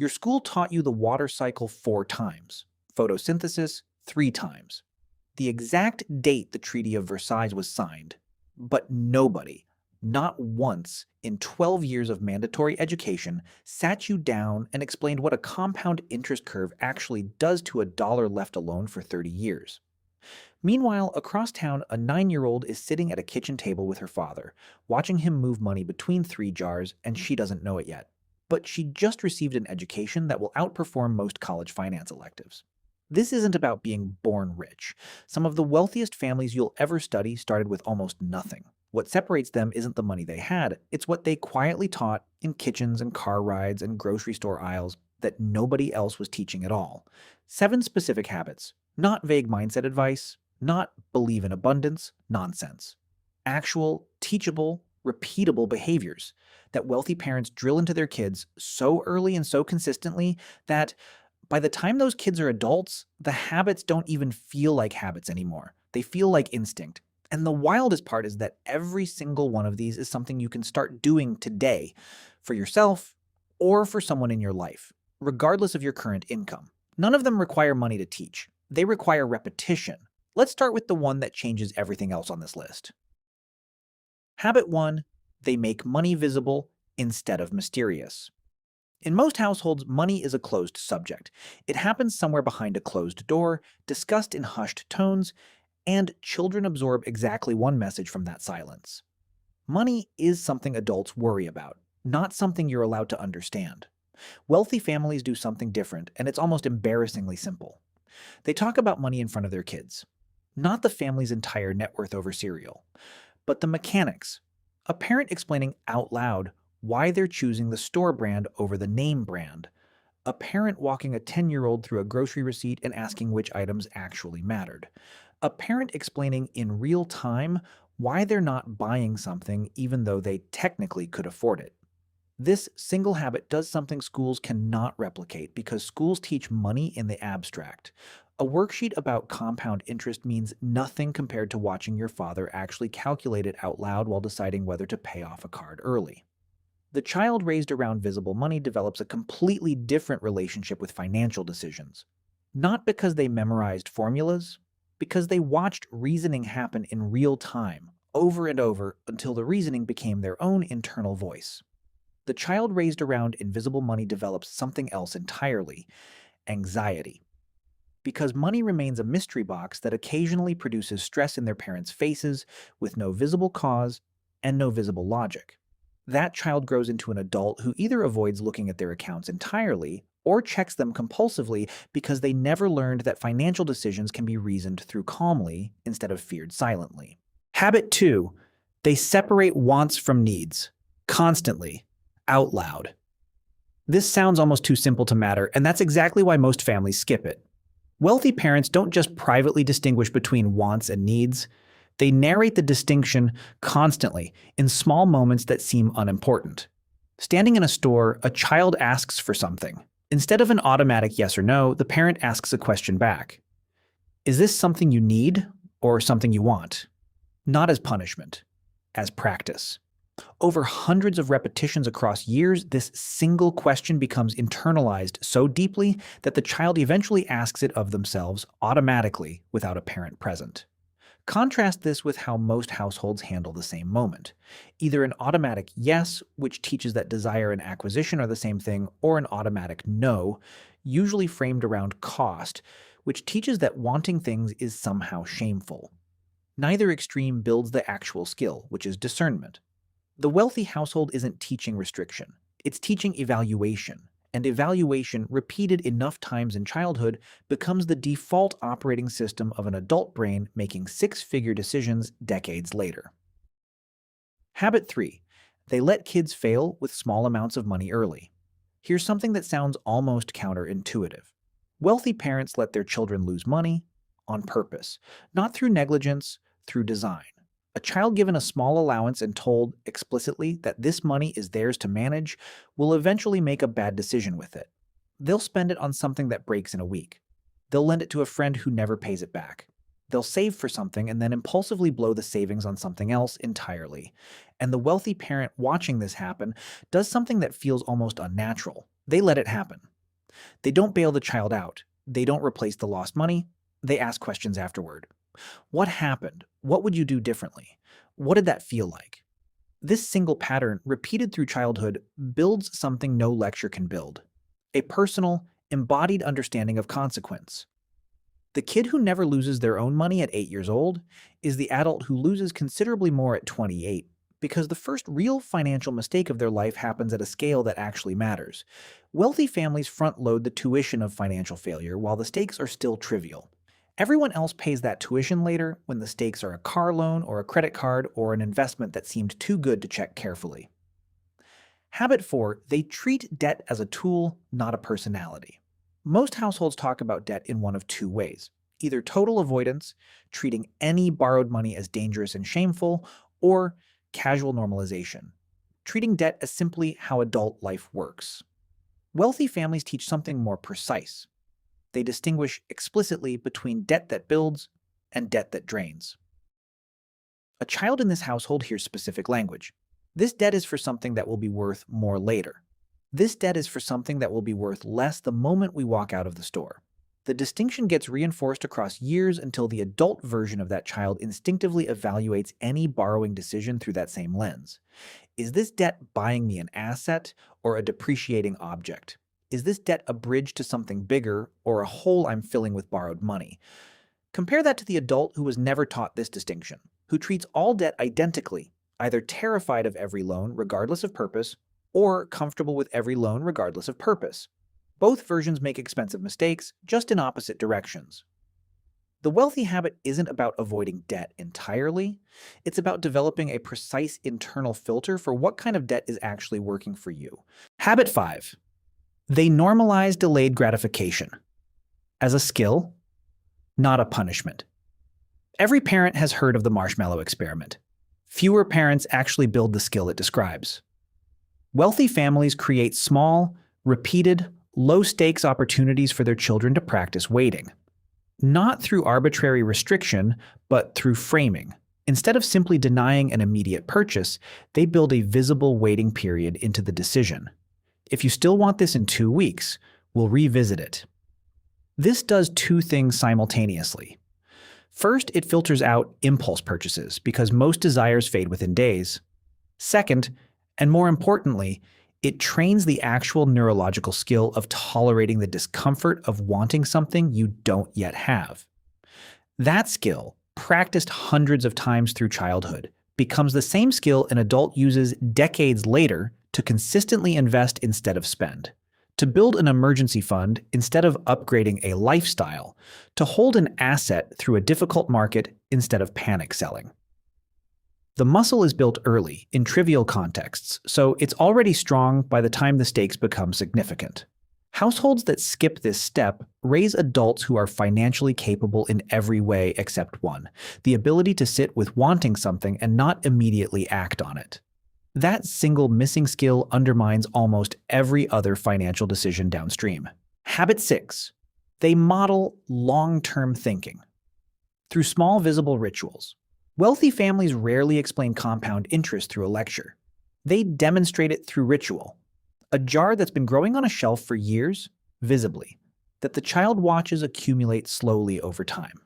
Your school taught you the water cycle 4 times, photosynthesis 3 times. The exact date the Treaty of Versailles was signed, but nobody, not once in 12 years of mandatory education, sat you down and explained what a compound interest curve actually does to a dollar left alone for 30 years. Meanwhile, across town, a 9-year-old is sitting at a kitchen table with her father, watching him move money between 3 jars, and she doesn't know it yet. But she just received an education that will outperform most college finance electives. This isn't about being born rich. Some of the wealthiest families you'll ever study started with almost nothing. What separates them isn't the money they had, it's what they quietly taught in kitchens and car rides and grocery store aisles that nobody else was teaching at all. 7 specific habits, not vague mindset advice, not believe in abundance nonsense. Actual, teachable, repeatable behaviors that wealthy parents drill into their kids so early and so consistently that by the time those kids are adults, the habits don't even feel like habits anymore. They feel like instinct. And the wildest part is that every single one of these is something you can start doing today for yourself or for someone in your life, regardless of your current income. None of them require money to teach. They require repetition. Let's start with the one that changes everything else on this list. Habit 1, they make money visible instead of mysterious. In most households, money is a closed subject. It happens somewhere behind a closed door, discussed in hushed tones, and children absorb exactly one message from that silence. Money is something adults worry about, not something you're allowed to understand. Wealthy families do something different, and it's almost embarrassingly simple. They talk about money in front of their kids. Not the family's entire net worth over cereal, but the mechanics. A parent explaining out loud why they're choosing the store brand over the name brand. A parent walking a 10-year-old through a grocery receipt and asking which items actually mattered. A parent explaining in real time why they're not buying something even though they technically could afford it. This single habit does something schools cannot replicate because schools teach money in the abstract. A worksheet about compound interest means nothing compared to watching your father actually calculate it out loud while deciding whether to pay off a card early. The child raised around visible money develops a completely different relationship with financial decisions. Not because they memorized formulas, because they watched reasoning happen in real time, over and over, until the reasoning became their own internal voice. The child raised around invisible money develops something else entirely: anxiety. Because money remains a mystery box that occasionally produces stress in their parents' faces with no visible cause and no visible logic. That child grows into an adult who either avoids looking at their accounts entirely or checks them compulsively because they never learned that financial decisions can be reasoned through calmly instead of feared silently. Habit 2, they separate wants from needs, constantly, out loud. This sounds almost too simple to matter, and that's exactly why most families skip it. Wealthy parents don't just privately distinguish between wants and needs. They narrate the distinction constantly in small moments that seem unimportant. Standing in a store, a child asks for something. Instead of an automatic yes or no, the parent asks a question back. Is this something you need or something you want? Not as punishment, as practice. Over hundreds of repetitions across years, this single question becomes internalized so deeply that the child eventually asks it of themselves automatically without a parent present. Contrast this with how most households handle the same moment. Either an automatic yes, which teaches that desire and acquisition are the same thing, or an automatic no, usually framed around cost, which teaches that wanting things is somehow shameful. Neither extreme builds the actual skill, which is discernment. The wealthy household isn't teaching restriction, it's teaching evaluation, and evaluation, repeated enough times in childhood, becomes the default operating system of an adult brain making 6-figure decisions decades later. Habit 3. They let kids fail with small amounts of money early. Here's something that sounds almost counterintuitive. Wealthy parents let their children lose money on purpose, not through negligence, through design. A child given a small allowance and told explicitly that this money is theirs to manage will eventually make a bad decision with it. They'll spend it on something that breaks in a week. They'll lend it to a friend who never pays it back. They'll save for something and then impulsively blow the savings on something else entirely. And the wealthy parent watching this happen does something that feels almost unnatural. They let it happen. They don't bail the child out. They don't replace the lost money. They ask questions afterward. What happened? What would you do differently? What did that feel like? This single pattern, repeated through childhood, builds something no lecture can build: a personal, embodied understanding of consequence. The kid who never loses their own money at 8 years old is the adult who loses considerably more at 28, because the first real financial mistake of their life happens at a scale that actually matters. Wealthy families front-load the tuition of financial failure while the stakes are still trivial. Everyone else pays that tuition later when the stakes are a car loan or a credit card or an investment that seemed too good to check carefully. Habit 4, they treat debt as a tool, not a personality. Most households talk about debt in one of two ways: either total avoidance, treating any borrowed money as dangerous and shameful, or casual normalization, treating debt as simply how adult life works. Wealthy families teach something more precise. They distinguish explicitly between debt that builds and debt that drains. A child in this household hears specific language. This debt is for something that will be worth more later. This debt is for something that will be worth less the moment we walk out of the store. The distinction gets reinforced across years until the adult version of that child instinctively evaluates any borrowing decision through that same lens. Is this debt buying me an asset or a depreciating object? Is this debt a bridge to something bigger or a hole I'm filling with borrowed money? Compare that to the adult who was never taught this distinction, who treats all debt identically, either terrified of every loan regardless of purpose, or comfortable with every loan regardless of purpose. Both versions make expensive mistakes, just in opposite directions. The wealthy habit isn't about avoiding debt entirely. It's about developing a precise internal filter for what kind of debt is actually working for you. Habit 5. They normalize delayed gratification as a skill, not a punishment. Every parent has heard of the marshmallow experiment. Fewer parents actually build the skill it describes. Wealthy families create small, repeated, low-stakes opportunities for their children to practice waiting. Not through arbitrary restriction, but through framing. Instead of simply denying an immediate purchase, they build a visible waiting period into the decision. If you still want this in 2 weeks, we'll revisit it. This does two things simultaneously. First, it filters out impulse purchases because most desires fade within days. Second, and more importantly, it trains the actual neurological skill of tolerating the discomfort of wanting something you don't yet have. That skill, practiced hundreds of times through childhood, becomes the same skill an adult uses decades later to consistently invest instead of spend, to build an emergency fund instead of upgrading a lifestyle, to hold an asset through a difficult market instead of panic selling. The muscle is built early, in trivial contexts, so it's already strong by the time the stakes become significant. Households that skip this step raise adults who are financially capable in every way except one: the ability to sit with wanting something and not immediately act on it. That single missing skill undermines almost every other financial decision downstream. Habit 6. They model long-term thinking. Through small visible rituals. Wealthy families rarely explain compound interest through a lecture. They demonstrate it through ritual. A jar that's been growing on a shelf for years, visibly, that the child watches accumulate slowly over time.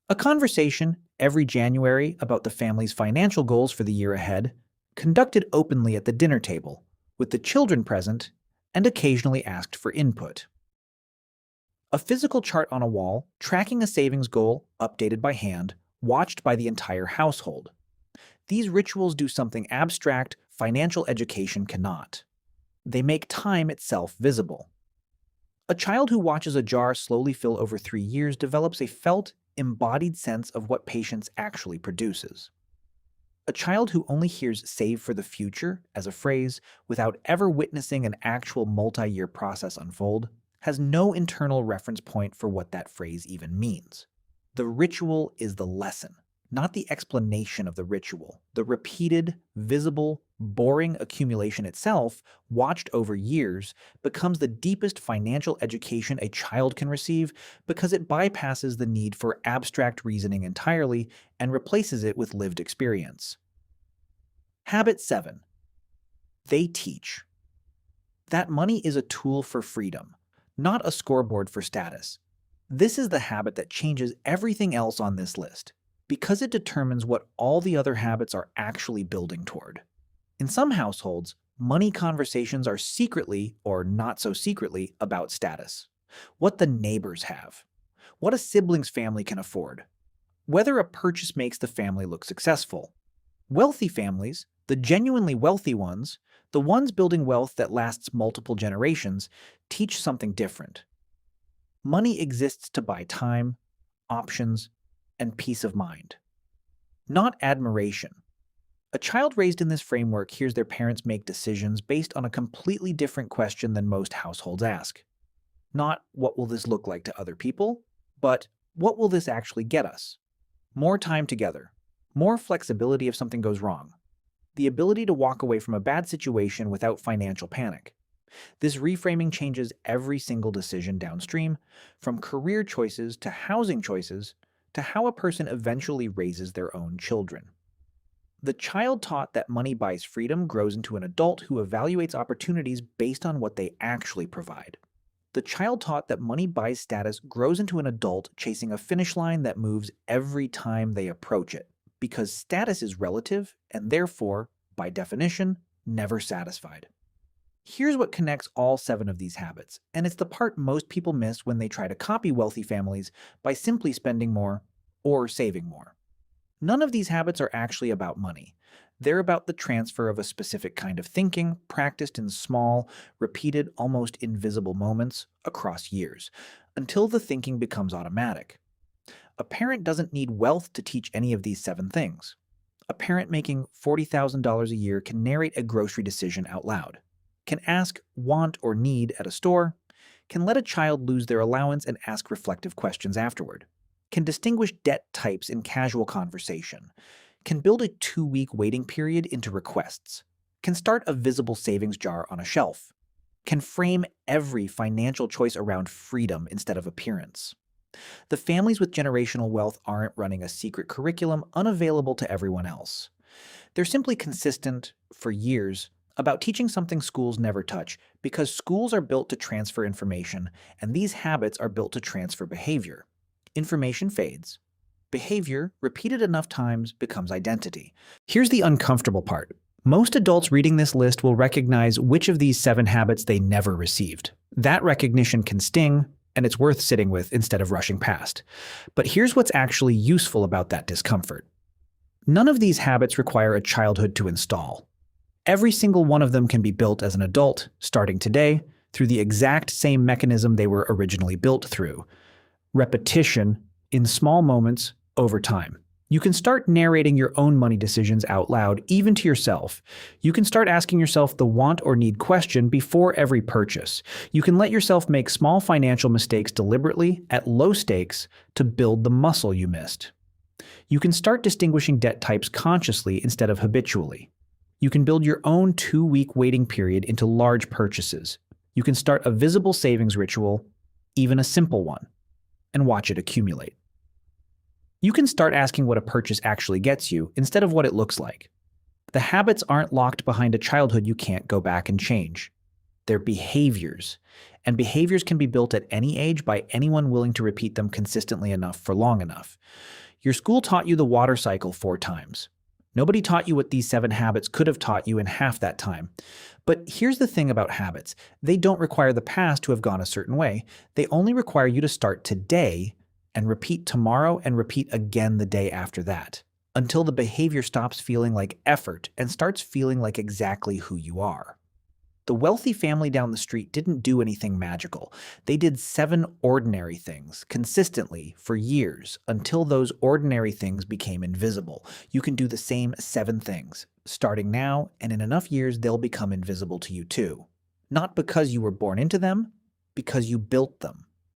A conversation every January about the family's financial goals for the year ahead, conducted openly at the dinner table, with the children present and occasionally asked for input. A physical chart on a wall, tracking a savings goal, updated by hand, watched by the entire household. These rituals do something abstract financial education cannot. They make time itself visible. A child who watches a jar slowly fill over 3 years develops a felt, embodied sense of what patience actually produces. A child who only hears "save for the future" as a phrase without ever witnessing an actual multi-year process unfold has no internal reference point for what that phrase even means. The ritual is the lesson, not the explanation of the ritual. The repeated, visible, boring accumulation itself, watched over years, becomes the deepest financial education a child can receive because it bypasses the need for abstract reasoning entirely and replaces it with lived experience. Habit 7. They teach. that money is a tool for freedom, not a scoreboard for status. This is the habit that changes everything else on this list, because it determines what all the other habits are actually building toward. In some households, money conversations are secretly, or not so secretly, about status. What the neighbors have. What a sibling's family can afford. Whether a purchase makes the family look successful. Wealthy families, the genuinely wealthy ones, the ones building wealth that lasts multiple generations, teach something different. Money exists to buy time, options, and peace of mind. Not admiration. A child raised in this framework hears their parents make decisions based on a completely different question than most households ask. Not, what will this look like to other people, but what will this actually get us? More time together, more flexibility if something goes wrong, the ability to walk away from a bad situation without financial panic. This reframing changes every single decision downstream, from career choices to housing choices to how a person eventually raises their own children. The child taught that money buys freedom grows into an adult who evaluates opportunities based on what they actually provide. The child taught that money buys status grows into an adult chasing a finish line that moves every time they approach it, because status is relative and therefore, by definition, never satisfied. Here's what connects all 7 of these habits, and it's the part most people miss when they try to copy wealthy families by simply spending more or saving more. None of these habits are actually about money. They're about the transfer of a specific kind of thinking practiced in small, repeated, almost invisible moments across years, until the thinking becomes automatic. A parent doesn't need wealth to teach any of these 7 things. A parent making $40,000 a year can narrate a grocery decision out loud, can ask want or need at a store, can let a child lose their allowance and ask reflective questions afterward, can distinguish debt types in casual conversation, can build a 2-week waiting period into requests, can start a visible savings jar on a shelf, can frame every financial choice around freedom instead of appearance. The families with generational wealth aren't running a secret curriculum unavailable to everyone else. They're simply consistent, for years, about teaching something schools never touch, because schools are built to transfer information, and these habits are built to transfer behavior. Information fades. Behavior, repeated enough times, becomes identity. Here's the uncomfortable part. Most adults reading this list will recognize which of these 7 habits they never received. That recognition can sting, and it's worth sitting with instead of rushing past. But here's what's actually useful about that discomfort. None of these habits require a childhood to install. Every single one of them can be built as an adult, starting today, through the exact same mechanism they were originally built through. Repetition, in small moments, over time. You can start narrating your own money decisions out loud, even to yourself. You can start asking yourself the want or need question before every purchase. You can let yourself make small financial mistakes deliberately, at low stakes, to build the muscle you missed. You can start distinguishing debt types consciously instead of habitually. You can build your own 2-week waiting period into large purchases. You can start a visible savings ritual, even a simple one, and watch it accumulate. You can start asking what a purchase actually gets you instead of what it looks like. The habits aren't locked behind a childhood you can't go back and change. They're behaviors, and behaviors can be built at any age by anyone willing to repeat them consistently enough for long enough. Your school taught you the water cycle 4 times. Nobody taught you what these 7 habits could have taught you in half that time. But here's the thing about habits. They don't require the past to have gone a certain way. They only require you to start today and repeat tomorrow and repeat again the day after that, until the behavior stops feeling like effort and starts feeling like exactly who you are. The wealthy family down the street didn't do anything magical. They did 7 ordinary things consistently for years until those ordinary things became invisible. You can do the same 7 things, starting now, and in enough years they'll become invisible to you too. Not because you were born into them, because you built them.